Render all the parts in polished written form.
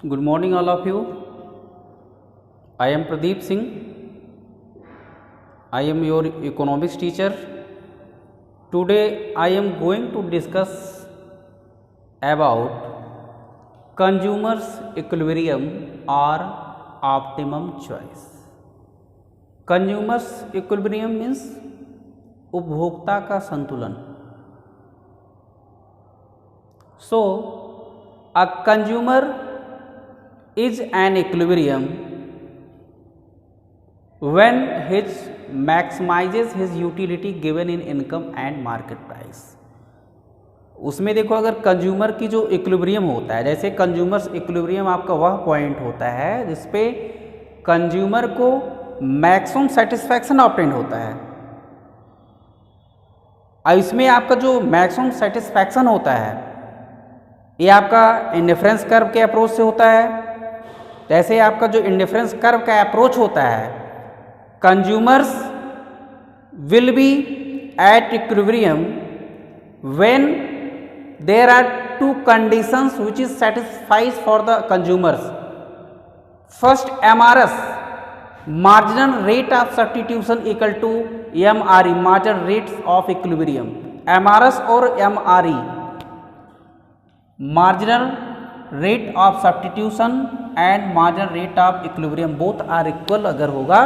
Good morning, all of you. I am Pradeep Singh. I am your economics teacher. Today, I am going to discuss about consumer's equilibrium or optimum choice. Consumer's equilibrium means उपभोक्ता का संतुलन. So, a consumer is an equilibrium when he maximizes his utility given in income and market price. उसमें देखो, अगर consumer की जो equilibrium होता है, जैसे कंज्यूमर्स इक्विलिब्रियम आपका वह पॉइंट होता है जिसपे कंज्यूमर को मैक्सिमम सेटिस्फैक्शन ऑब्टेन होता है. अब इसमें आपका जो मैक्सिमम सेटिस्फैक्शन होता है ये आपका इंडिफरेंस कर्व के अप्रोच से होता है. जैसे आपका जो इंडिफरेंस कर्व का अप्रोच होता है, consumers will be at equilibrium when there are two conditions which is satisfies for the consumers. First, MRS marginal rate of substitution equal to MRE marginal rates of equilibrium. MRS और MRE marginal rate of substitution and marginal rate of equilibrium both are equal अगर होगा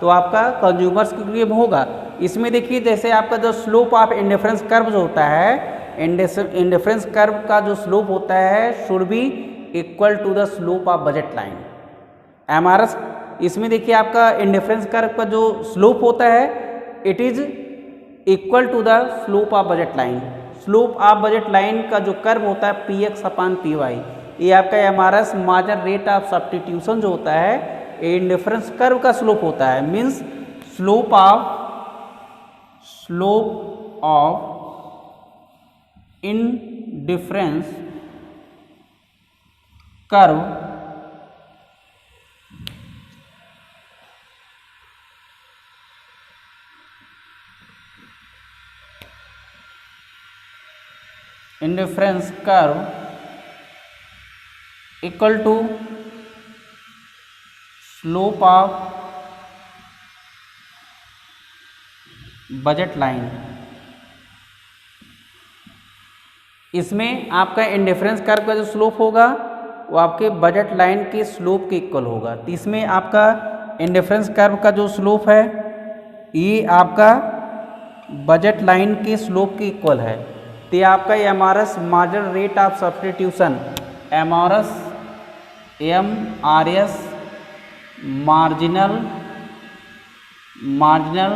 तो आपका consumers equilibrium होगा. इसमें देखिए, जैसे आपका जो स्लोप ऑफ इंडिफरेंस कर्व जो होता है, इंडिफरेंस कर्व का जो स्लोप होता है should be equal to the slope of budget line. MRS इसमें देखिए आपका इंडिफरेंस कर्व का जो स्लोप होता है it is equal to the slope of budget line. Slope of budget line का जो कर्व होता है PX/PY, ये आपका MRS marginal rate of substitution जो होता है इंडिफरेंस कर्व का स्लोप होता है. Means slope of indifference curve equal to slope of budget line. इसमें आपका इंडिफरेंस कर्व का जो स्लोप होगा वो आपके बजट लाइन के स्लोप के इक्वल होगा. तो इसमें आपका इंडिफरेंस कर्व का जो स्लोप है ये आपका बजट लाइन के स्लोप के इक्वल है. तो ये आपका MRS marginal rate of substitution, MRS marginal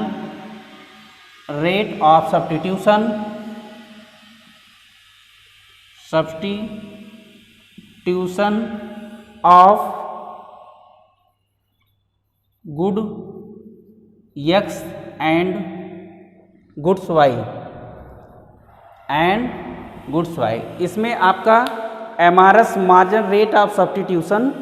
rate of substitution of good X and goods Y इसमें आपका MRS marginal rate of substitution,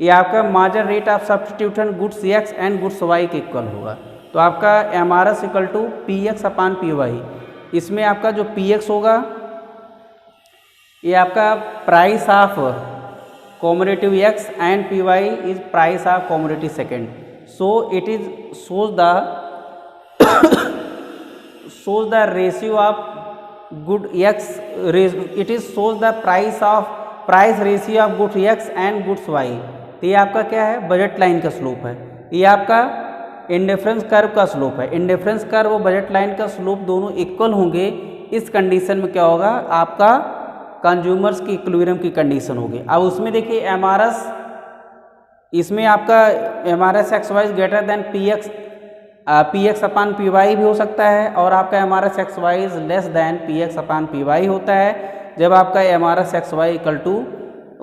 ये आपका marginal rate of substitution goods X and goods Y के equal होगा. तो आपका MRS equal to PX/PY. इसमें आपका जो PX होगा ये आपका price of commodity X and PY is price of commodity second. So it is shows the ratio of good X, it is shows the price ratio of good X and goods Y. तो ये आपका क्या है, budget line का slope है. ये आपका indifference curve का स्लोप है. इंडिफरेंस कर्व और बजट लाइन का स्लोप दोनों इक्वल होंगे. इस कंडीशन में क्या होगा, आपका कंज्यूमर्स की इक्विलिब्रियम की कंडीशन होगी. अब उसमें देखिए MRS, इसमें आपका MRS XY is greater then PX/PY भी हो सकता है और आपका MRS XY is less then PX/PY होता है. जब आपका MRS XY इक्वल टू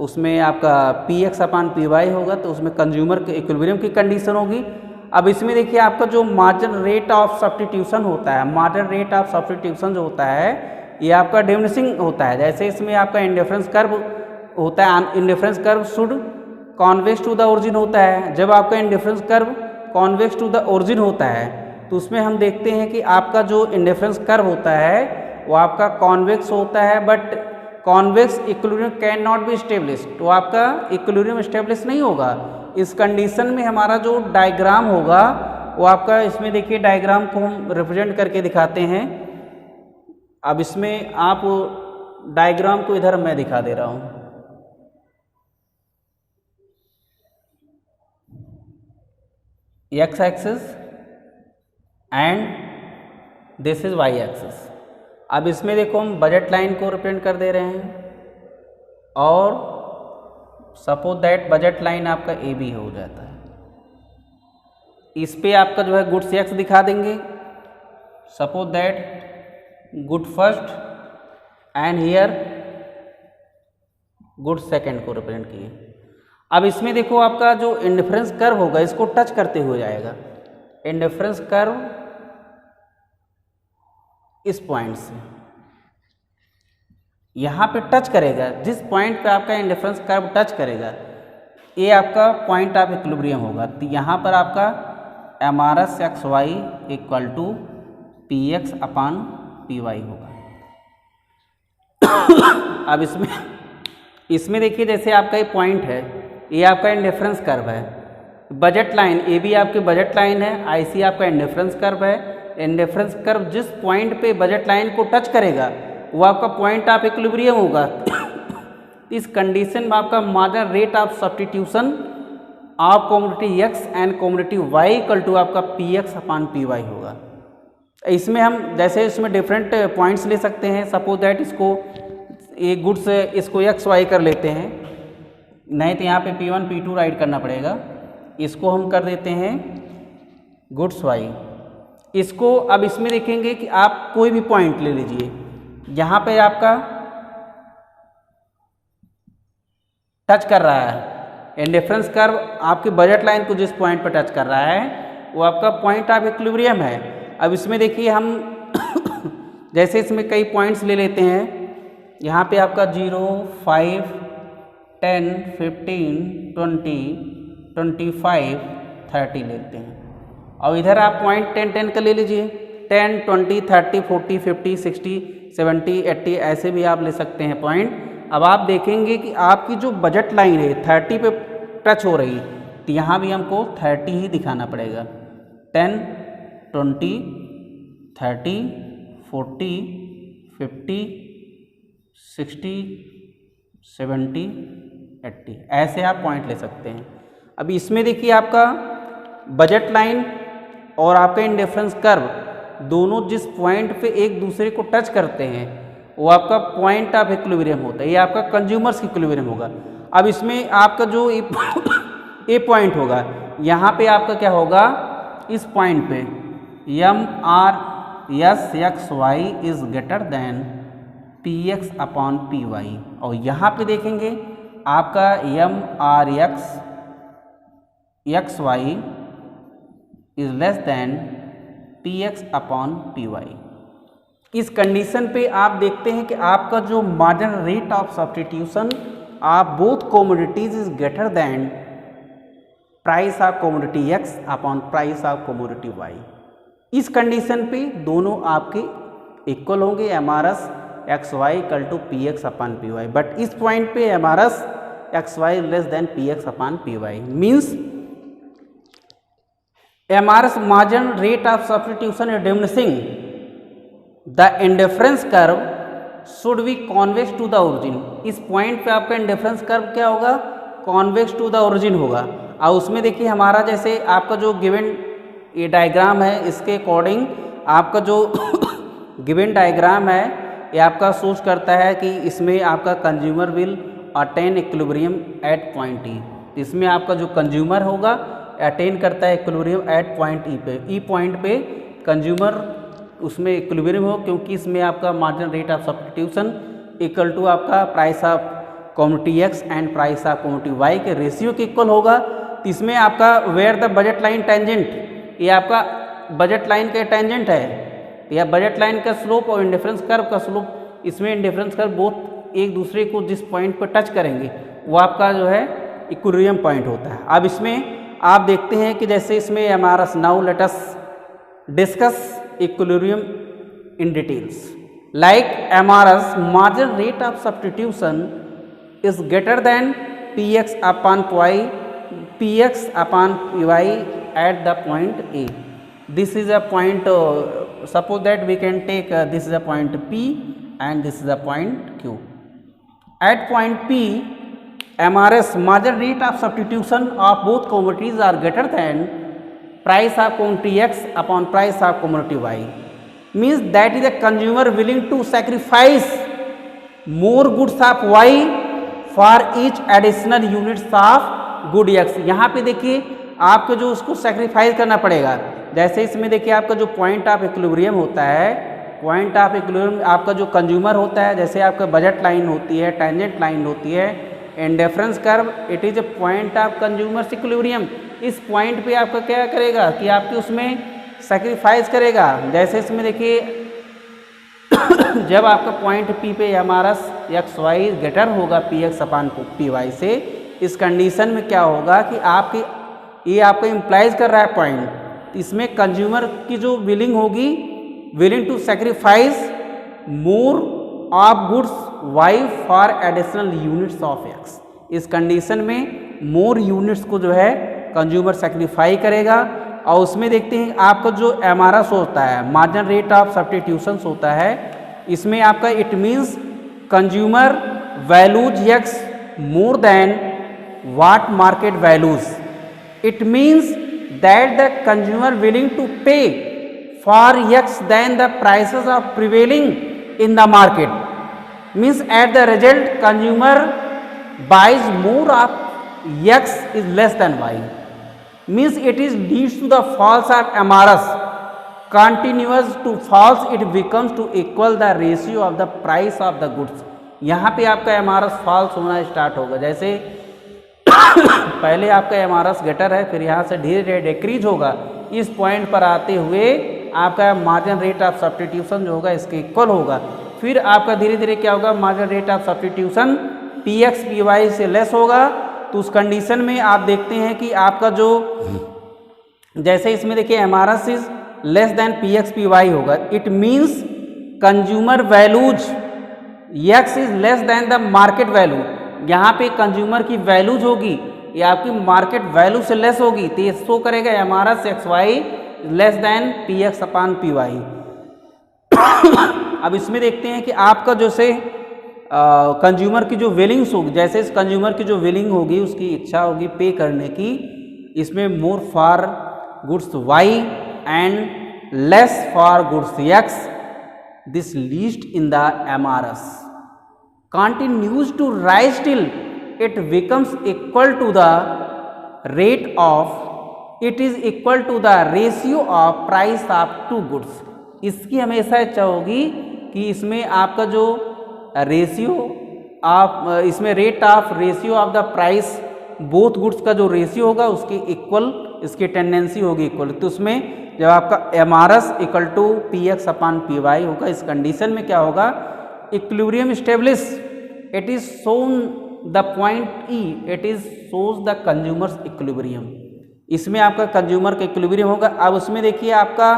उसमें आपका PX/PY होगा तो उसमें कंज्यूमर के इक्विलिब्रियम की कंडीशन होगी. अब इसमें देखिए आपका जो मार्जिनल रेट ऑफ सब्स्टिट्यूशन होता है, मार्जिनल रेट ऑफ सब्स्टिट्यूशन जो होता है ये आपका डिमिनिशिंग होता है. जैसे इसमें आपका इंडिफरेंस कर्व होता है, indifference curve should convex to the origin होता है. जब आपका indifference curve convex to the origin होता है तो उसमें हम देखते हैं कि आपका जो इंडिफरेंस कर्व होता है वो आपका कॉन्वेक्स होता है, but convex equilibrium can not be establish, तो आपका इक्विलिब्रियम स्टेब्लिश नहीं होगा। इस कंडीशन में हमारा जो डायग्राम होगा वो आपका, इसमें देखिए डायग्राम को हम रिप्रेजेंट करके दिखाते हैं। अब इसमें आप डायग्राम को इधर मैं दिखा दे रहा हूँ। X axis and this is Y axis. अब इसमें देखो हम बजट लाइन को रिप्रेजेंट कर दे रहे हैं और सपोज दैट बजट लाइन आपका ए बी हो जाता है। इस पे आपका जो है गुड्स एक्स दिखा देंगे, suppose that good first and here good second को रिप्रेजेंट किए। अब इसमें देखो आपका जो इंडिफरेंस कर्व होगा इसको टच करते हुए जाएगा। इंडिफरेंस कर्व इस पॉइंट से यहाँ पे टच करेगा, जिस पॉइंट पे आपका इंडिफरेंस कर्व टच करेगा ये आपका पॉइंट ऑफ इक्विलिब्रियम होगा। तो यहाँ पर आपका MRS X Y equal to P X upon P Y होगा। अब इसमें देखिए जैसे आपका ये पॉइंट है, ये आपका इंडिफरेंस कर्व है। बजट लाइन ए बी आपकी बजट लाइन है, आई सी आपका इंडिफरेंस कर्व है। इंडिफरेंस कर्व जिस पॉइंट पे बजट लाइन को टच करेगा वो आपका पॉइंट ऑफ इक्विलिब्रियम होगा। इस कंडीशन में आपका marginal rate of substitution of commodity X and commodity Y equal to आपका P X upon P Y होगा। इसमें हम जैसे इसमें डिफरेंट पॉइंट्स ले सकते हैं। सपोज दैट इसको एक गुड्स इसको एक्स वाई कर लेते हैं, नहीं तो यहाँ पे P1 P2 राइट करना पड़ेगा। इसको हम कर देते हैं गुड्स वाई। इसको अब इसमें देखेंगे कि आप कोई भी पॉइंट ले लीजिए, यहाँ पे आपका टच कर रहा है इंडिफरेंस कर्व आपकी बजट लाइन को जिस पॉइंट पर टच कर रहा है वो आपका पॉइंट ऑफ इक्विलिब्रियम है। अब इसमें देखिए हम जैसे इसमें कई पॉइंट्स ले लेते हैं, यहाँ पे आपका 0, 5, 10, 15, 20, 25, 30 लेते हैं। और इधर आप पॉइंट 10, 10 का ले लीजिए। 10, 20, 30, 40, 50, 60, 70, 80 ऐसे भी आप ले सकते हैं पॉइंट। अब आप देखेंगे कि आपकी जो बजट लाइन है 30 पे टच हो रही, तो यहाँ भी हमको 30 ही दिखाना पड़ेगा। 10, 20, 30, 40, 50, 60, 70, 80 ऐसे आप पॉइंट ले सकते हैं। अब इसमें देखिए आपका बजट लाइन और आपका इंडिफरेंस कर्व दोनों जिस पॉइंट पे एक दूसरे को टच करते हैं वो आपका पॉइंट ऑफ इक्विलिब्रियम होता है, ये आपका कंज्यूमर्स इक्विलिब्रियम होगा। अब इसमें आपका जो ए पॉइंट होगा, यहाँ पे आपका क्या होगा, इस पॉइंट पे M R S X Y is greater than P X upon P Y. और यहाँ पे देखेंगे आपका M R X Y is less than P X upon P Y. इस कंडीशन पे आप देखते हैं कि आपका जो marginal rate of substitution of both commodities is greater than price of commodity X upon price of commodity Y. इस condition पे दोनों आपके इक्वल होंगे, M R S X Y equal to P X upon P Y. But इस point पे M R S X Y less than P X upon P Y means MRS margin rate of substitution is diminishing. The indifference curve should be convex to the origin. इस point पे आपका indifference curve क्या होगा, convex to the origin होगा। और उसमें देखिए हमारा जैसे आपका जो गिवन ये डायग्राम है, इसके अकॉर्डिंग आपका जो गिवन डायग्राम है ये आपका सोच करता है कि इसमें आपका consumer will attain equilibrium at point ई। इसमें आपका जो कंज्यूमर होगा अटेन करता है इक्विलिब्रियम एट पॉइंट ई पे। ई पॉइंट पे कंज्यूमर उसमें इक्विलिब्रियम हो, क्योंकि इसमें आपका marginal rate of substitution equal to आपका price of commodity X and price of commodity Y के रेशियो के इक्वल होगा। तो इसमें आपका where the budget line tangent, ये आपका बजट लाइन का टेंजेंट है, या बजट लाइन का स्लोप और इंडिफरेंस कर्व का स्लोप, इसमें इंडिफरेंस कर्व बोथ एक दूसरे को जिस पॉइंट पर टच करेंगे वो आपका जो है इक्विलिब्रियम पॉइंट होता है। अब इसमें आप देखते हैं कि जैसे इसमें हमारा now let us discuss equilibrium in details. like MRS, margin rate of substitution is greater than Px upon Py at the point A. This is a point, suppose that we can take this is a point P and this is a point Q. At point P, MRS, margin rate of substitution of both commodities are greater than price of commodity X upon price of commodity Y. Means that is a consumer willing to sacrifice more goods of Y for each additional units of good X. यहाँ पे देखिए आपको जो उसको sacrifice करना पड़ेगा, जैसे इसमें देखिए आपका जो पॉइंट ऑफ इक्विलिब्रियम होता है, पॉइंट ऑफ इक्विलिब्रियम आपका जो कंज्यूमर होता है, जैसे आपका बजट लाइन होती है, टेंजेंट लाइन होती है, indifference curve, it is a point of consumer equilibrium. इस पॉइंट पे आपका क्या करेगा कि आपके उसमें सेक्रीफाइस करेगा. जैसे इसमें देखिए जब आपका पॉइंट पी पे हमारा एक्स वाई ग्रेटर होगा P X upon P Y से, इस कंडीशन में क्या होगा कि आपकी ये आपको इम्प्लाइज कर रहा है पॉइंट, इसमें कंज्यूमर की जो विलिंग होगी, willing to sacrifice more of goods Y for additional units of X. इस कंडीशन में मोर यूनिट्स को जो है कंज्यूमर सेक्रीफाई करेगा. और उसमें देखते हैं आपका जो एमआरएस होता है, मार्जिनल रेट ऑफ सब्स्टिट्यूशन होता है, इसमें आपका it means consumer values x more than what market values. It means that the consumer willing to pay for X than the prices of prevailing in the market. Means at the result consumer buys more of X is less than Y. Means it is leads to the false of MRS. Continuous to false it becomes to equal the ratio of the price of the goods. यहाँ पे आपका MRS false होना start होगा. जैसे पहले आपका MRS greater है, फिर यहाँ से धीरे धीरे डिक्रीज होगा. इस पॉइंट पर आते हुए आपका मार्जिन रेट ऑफ सब्स्टिट्यूशन जो होगा इसके इक्वल होगा. फिर आपका धीरे धीरे क्या होगा, margin rate of substitution P X P Y से लेस होगा. तो उस कंडीशन में आप देखते हैं कि आपका जो जैसे इसमें देखिए MRS is less than P X P Y होगा. It means consumer values X is less than the market value. यहाँ पे कंज्यूमर की वैल्यूज होगी ये आपकी मार्केट वैल्यू से लेस होगी, तो ये शो करेगा MRS X Y less than P X upon P Y. अब इसमें देखते हैं कि आपका जो से कंज्यूमर की जो विलिंग्स होगी, जैसे इस कंज्यूमर की जो विलिंग होगी, उसकी इच्छा होगी पे करने की, इसमें more for goods Y and less for goods X, this least in the MRS continues to rise till it becomes equal to the rate of, it is equal to the ratio of price of two goods. इसकी हमेशा इच्छा होगी कि इसमें आपका जो ratio आप इसमें rate of ratio of the price both goods का जो रेशियो होगा उसकी इक्वल इसकी टेंडेंसी होगी इक्वल. तो उसमें जब आपका MRS equal to P X upon P Y होगा, इस कंडीशन में क्या होगा, equilibrium establish, it is shown the point E, it is shows the consumers equilibrium. इसमें आपका कंज्यूमर का इक्विलिब्रियम होगा. अब उसमें देखिए आपका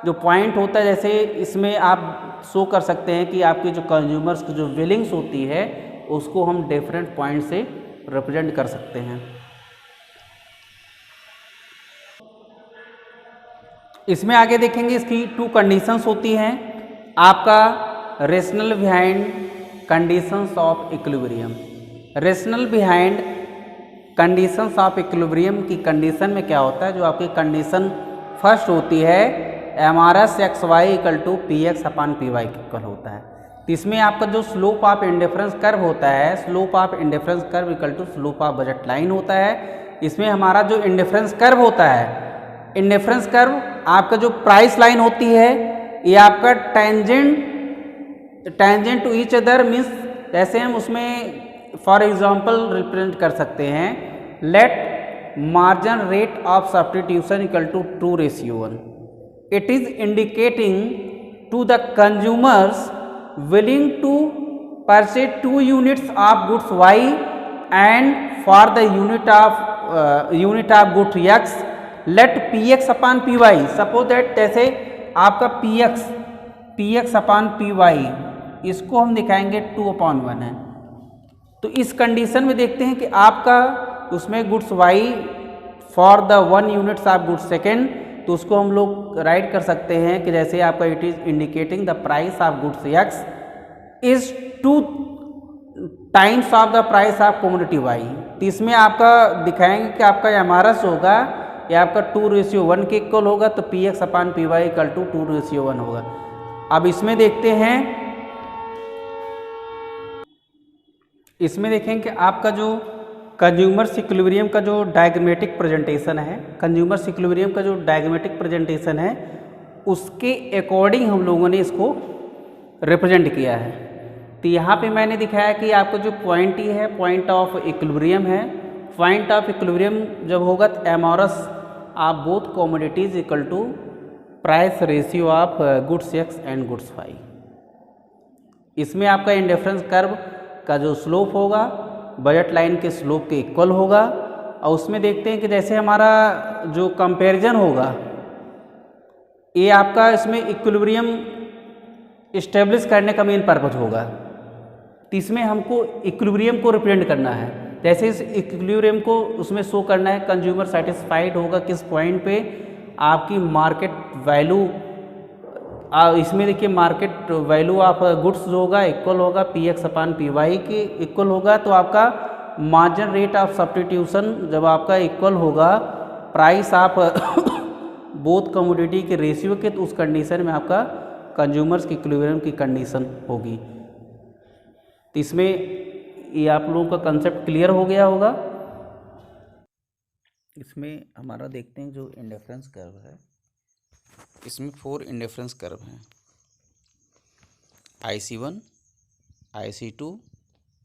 जो पॉइंट होता है, जैसे इसमें आप शो कर सकते हैं कि आपकी जो कंज्यूमर्स की जो विलिंग्स होती है उसको हम डिफरेंट पॉइंट से रिप्रेजेंट कर सकते हैं. इसमें आगे देखेंगे इसकी टू कंडीशंस होती हैं. आपका rational behind conditions of equilibrium. Rational behind conditions of equilibrium की कंडीशन में क्या होता है, जो आपकी कंडीशन फर्स्ट होती है MRS X Y equal to P X upon P Y equal होता है. तो इसमें आपका जो स्लोप ऑफ इंडिफरेंस कर्व होता है, slope of indifference curve equal to slope of budget line होता है. इसमें हमारा जो इंडिफरेंस कर्व होता है, इंडिफरेंस कर्व आपका जो प्राइस लाइन होती है ये आपका tangent to each other, means जैसे हम उसमें फॉर एग्जांपल रिप्रेजेंट कर सकते हैं, let margin rate of substitution equal to 2:1. It is indicating to the consumers willing to purchase 2 units of goods Y and for the unit of good X let Px upon Py. suppose that जैसे आपका Px P X upon P Y, इसको हम दिखाएंगे 2/1 है। तो इस condition में देखते हैं कि आपका उसमें goods Y for the 1 units of goods second, तो उसको हम लोग राइट कर सकते हैं कि जैसे आपका it is indicating the price of goods X is 2 times of the price of commodity Y. तो इसमें आपका दिखाएंगे कि आपका एमआरएस होगा या आपका 2:1 के इक्वल होगा, तो P X upon P Y equal to 2:1 होगा। अब इसमें देखते हैं, इसमें देखेंगे कि आपका जो कंज्यूमर्स इक्विलिब्रियम का जो डायग्रामेटिक प्रेजेंटेशन है, कंज्यूमर्स इक्विलिब्रियम का जो डायग्रामेटिक प्रेजेंटेशन है, उसके अकॉर्डिंग हम लोगों ने इसको रिप्रेजेंट किया है। तो यहाँ पे मैंने दिखाया कि आपको जो पॉइंट ये है पॉइंट ऑफ इक्विलिब्रियम है। पॉइंट ऑफ इक्विलिब्रियम जब होगा तो MRS of both commodities equal to price ratio of goods X and goods Y. इसमें आपका इंडिफरेंस कर्व का जो स्लोप होगा बजट लाइन के स्लोप के इक्वल होगा। और उसमें देखते हैं कि जैसे हमारा जो कंपैरिजन होगा, ये आपका इसमें इक्विलिब्रियम इस्टेब्लिश करने का मेन पर्पज होगा। तो इसमें हमको इक्विलिब्रियम को रिप्रेजेंट करना है। जैसे इस इक्विलिब्रियम को उसमें शो करना है, कंज्यूमर सेटिस्फाइड होगा किस पॉइंट पे आपकी मार्केट वैल्यू, इसमें देखिए मार्केट वैल्यू ऑफ गुड्स जो होगा इक्वल होगा P X upon P Y के इक्वल होगा। तो आपका मार्जिन रेट ऑफ सब्स्टिट्यूशन जब आपका इक्वल होगा प्राइस ऑफ बोथ कमोडिटी के रेशियो के, तो उस कंडीशन में आपका कंज्यूमर्स की इक्विलिब्रियम की कंडीशन होगी। तो इसमें ये आप लोगों का कंसेप्ट क्लियर हो गया होगा। इसमें हमारा देखते हैं जो इंडिफरेंस कर्व है, इसमें 4 इंडिफरेंस कर्व हैं, IC1, IC2,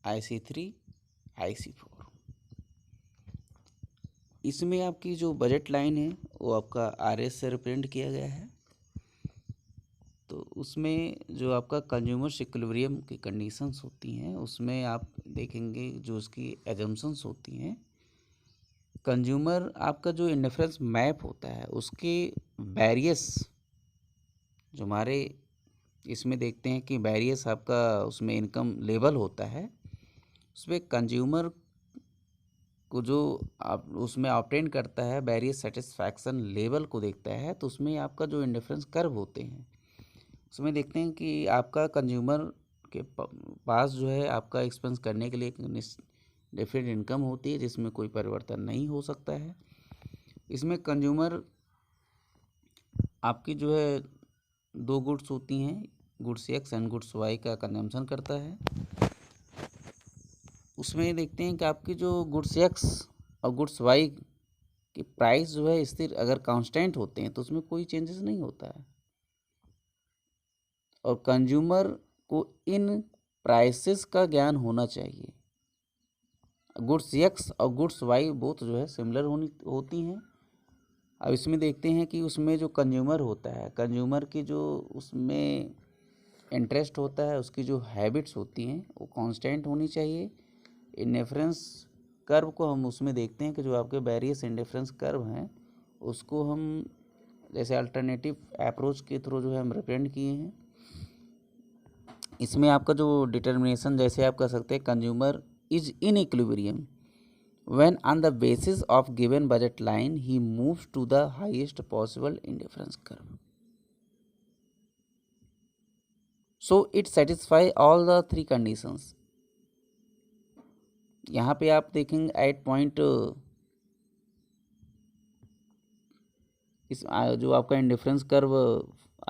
IC3, IC4। इसमें आपकी जो बजट लाइन है वो आपका RS से रिप्रेजेंट किया गया है। तो उसमें जो आपका कंज्यूमर्स इक्विलिब्रियम की कंडीशंस होती हैं उसमें आप देखेंगे जो उसकी एजम्पशंस होती हैं, कंज्यूमर आपका जो इंडिफरेंस मैप होता है उसके वेरियस जो हमारे इसमें देखते हैं कि वेरियस आपका उसमें इनकम लेवल होता है, उसमें कंज्यूमर को जो आप उसमें ऑब्टेन करता है वेरियस सेटिस्फैक्शन लेवल को देखता है। तो उसमें आपका जो इंडिफरेंस कर्व होते हैं उसमें देखते हैं कि आपका कंज्यूमर के पास जो है आपका एक्सपेंस करने के लिए एक डिफरेंट इनकम होती है जिसमें कोई परिवर्तन नहीं हो सकता है। इसमें कंज्यूमर आपकी जो है 2 गुड्स होती हैं, goods X and goods Y का कंजम्पशन करता है। उसमें देखते हैं कि आपकी जो गुड्स एक्स और गुड्स वाई की प्राइस जो है स्थिर अगर कांस्टेंट होते हैं तो उसमें कोई चेंजेस नहीं होता है, और कंज्यूमर को इन प्राइसेस का ज्ञान होना चाहिए। गुड्स एक्स और गुड्स वाई बोथ जो है सिमिलर होती हैं। अब इसमें देखते हैं कि उसमें जो कंज्यूमर होता है, कंज्यूमर की जो उसमें इंटरेस्ट होता है, उसकी जो हैबिट्स होती हैं वो कांस्टेंट होनी चाहिए। इंडिफरेंस कर्व को हम उसमें देखते हैं कि जो आपके वेरियस इंडिफरेंस कर्व हैं उसको हम जैसे अल्टरनेटिव अप्रोच के थ्रू जो है हम रिप्रेजेंट किए हैं। इसमें आपका जो डिटर्मिनेशन जैसे आप कर सकते हैं, consumer is in equilibrium when on the basis of given budget line he moves to the highest possible indifference curve, so it satisfy all the 3 conditions। यहाँ पे आप देखेंगे एट पॉइंट इस जो आपका इंडिफरेंस कर्व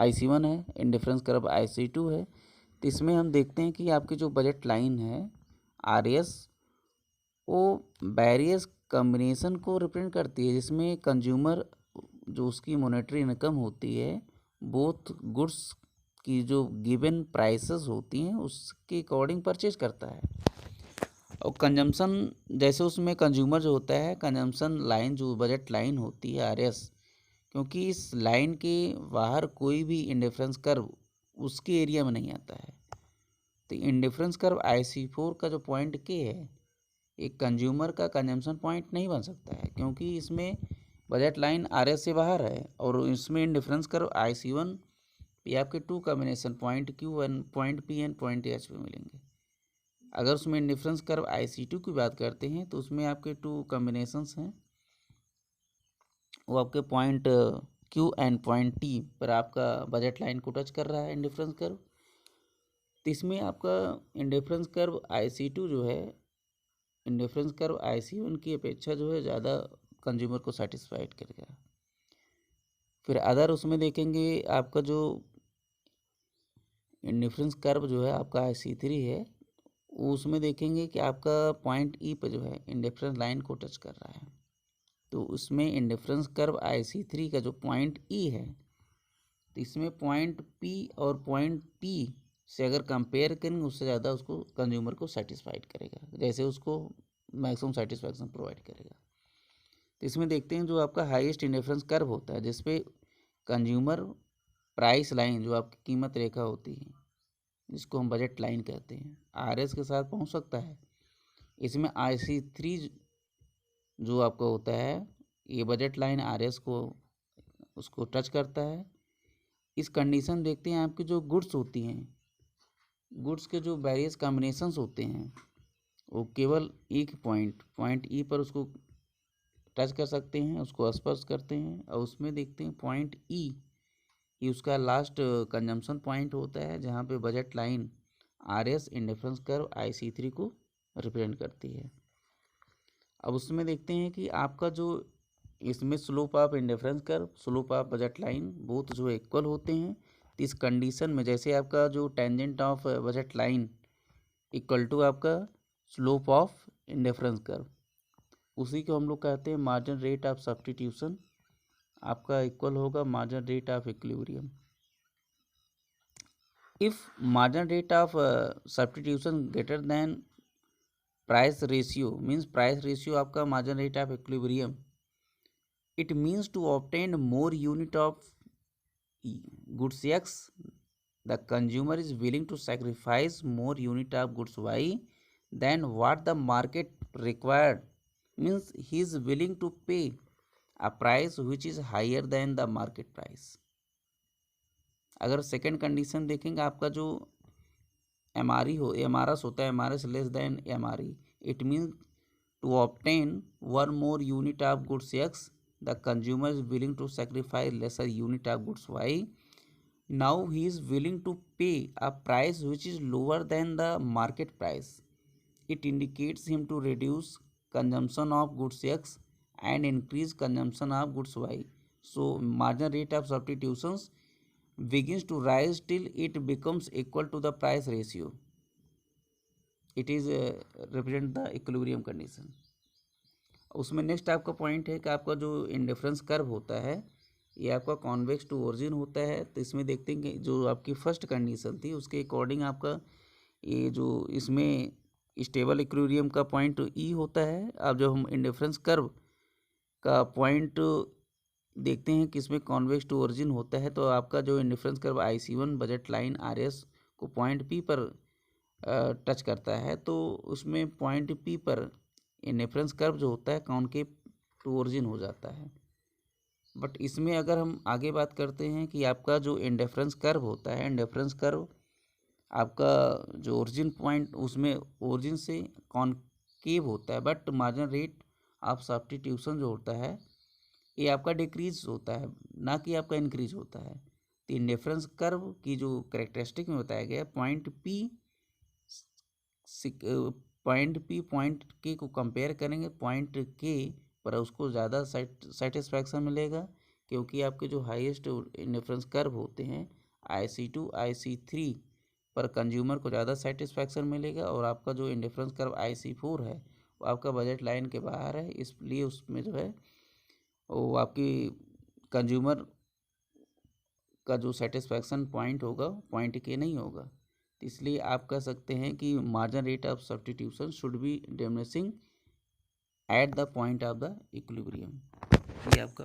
IC1 है, indifference curve IC2 है। तो इसमें हम देखते हैं कि आपकी जो बजट लाइन है RS वो वेरियस कम्बिनेशन को रिप्रेजेंट करती है, जिसमें कंज्यूमर जो उसकी मॉनेटरी इनकम होती है बोथ गुड्स की जो गिवन प्राइसेस होती हैं उसके अकॉर्डिंग परचेज करता है। और कंजम्पशन जैसे उसमें कंज्यूमर जो होता है कंजम्पशन लाइन जो बजट लाइन होती है RS, क्योंकि इस लाइन के बाहर कोई भी इंडिफरेंस कर्व उसके एरिया में नहीं आता है। तो इंडिफरेंस कर्व IC4 का जो पॉइंट K है एक कंज्यूमर का कंजम्पशन पॉइंट नहीं बन सकता है, क्योंकि इसमें बजट लाइन RS से बाहर है और इसमें इंडिफरेंस कर्व IC1 ये आपके two combination point Q and point P and point H पे मिलेंगे। अगर उसमें इंडिफरेंस कर्व IC2 की बात करते हैं तो उसमें आपके टू कॉम्बिनेशंस हैं, वो आपके point Q and point T पर आपका बजट लाइन को टच कर रहा है इंडिफरेंस कर्व। तो इसमें आपका इंडिफरेंस कर्व IC2 जो है इंडिफरेंस कर्व IC1 की अपेक्षा जो है ज़्यादा कंज्यूमर को सेटिस्फाइड करेगा। फिर अदर उसमें देखेंगे आपका जो इंडिफरेंस कर्व जो है आपका IC3 है, उसमें देखेंगे कि आपका पॉइंट ई पर जो है इंडिफरेंस लाइन को टच कर रहा है। तो उसमें इंडिफरेंस कर्व IC3 का जो पॉइंट ई है, तो इसमें पॉइंट पी और पॉइंट टी से अगर कंपेयर करेंगे उससे ज़्यादा उसको कंज्यूमर को सेटिस्फाइड करेगा, जैसे उसको मैक्सिमम सेटिस्फैक्शन प्रोवाइड करेगा। तो इसमें देखते हैं जो आपका हाईएस्ट इंडिफरेंस कर्व होता है जिसपे कंज्यूमर प्राइस लाइन जो आपकी कीमत रेखा होती है जिसको हम बजट लाइन कहते हैं RS के साथ पहुंच सकता है। इसमें IC3 जो आपका होता है ये बजट लाइन RS को उसको टच करता है। इस कंडीशन देखते हैं आपकी जो गुड्स होती हैं, गुड्स के जो वेरियस कॉम्बिनेशंस होते हैं वो केवल एक पॉइंट ई पर उसको टच कर सकते हैं, उसको स्पर्श करते हैं और उसमें देखते हैं पॉइंट ई ये उसका लास्ट कंजम्पशन पॉइंट होता है जहाँ पे budget line RS indifference curve IC3 को रिप्रेजेंट करती है। अब उसमें देखते हैं कि आपका जो इसमें slope of indifference curve slope of budget line both जो इक्वल होते हैं। तो इस कंडीशन में जैसे आपका जो tangent of budget line equal to आपका स्लोप ऑफ इंडिफरेंस कर्व, उसी को हम लोग कहते हैं मार्जिन रेट ऑफ सब्स्टिट्यूशन, आपका इक्वल होगा margin rate of equilibrium. If margin rate of substitution greater than price ratio means price ratio आपका margin rate of equilibrium, it means to obtain more unit of goods X the consumer is willing to sacrifice more unit of goods Y than what the market required, means he is willing to pay a price which is higher than the market price। अगर second condition देखेंगे आपका जो MRE हो MRS होता है MRS less than MRE, it means to obtain one more unit of goods X the consumer is willing to sacrifice lesser unit of goods Y, now he is willing to pay a price which is lower than the market price, it indicates him to reduce consumption of goods X and increase consumption of goods Y, so margin rate of substitutions begins to rise till it becomes equal to the price ratio, it is represent the equilibrium condition। उसमें next आपका point है कि आपका जो indifference curve होता है ये आपका कॉन्वेक्स टू ओरिजिन होता है। तो इसमें देखते हैं कि जो आपकी फर्स्ट कंडीशन थी उसके अकॉर्डिंग आपका ये जो इसमें स्टेबल इक्विलिब्रियम का पॉइंट ई होता है। अब जब हम इंडिफरेंस कर्व का पॉइंट देखते हैं कि इसमें कॉन्वेक्स टू ओरिजिन होता है तो आपका जो indifference curve IC1 budget line RS को पॉइंट पी पर टच करता है, तो उसमें पॉइंट पी पर इंडिफरेंस कर्व जो होता है कॉनकेव टू ओरिजिन हो जाता है। बट इसमें अगर हम आगे बात करते हैं कि आपका जो इंडिफरेंस कर्व होता है इंडिफरेंस कर्व आपका जो ओरिजिन पॉइंट उसमें ओरिजिन से कॉनकेव होता है, but margin rate of substitution जो होता है ये आपका डिक्रीज होता है ना कि आपका इंक्रीज होता है। तो इंडिफरेंस कर्व की जो कैरेक्टरिस्टिक में बताया गया पॉइंट पी पॉइंट के को कंपेयर करेंगे पॉइंट के पर उसको ज़्यादा सेटिस्फैक्शन मिलेगा क्योंकि आपके जो हाईएस्ट इंडिफरेंस कर्व होते हैं IC2 IC3 पर कंज्यूमर को ज़्यादा सेटिस्फैक्शन मिलेगा और आपका जो इंडिफरेंस कर्व IC4 है वो आपका बजट लाइन के बाहर है, इसलिए उसमें जो है वो आपकी कंज्यूमर का जो सेटिस्फैक्शन पॉइंट होगा पॉइंट के नहीं होगा। तो इसलिए आप कह सकते हैं कि margin rate of substitution should be diminishing at the point of the equilibrium. ये आपका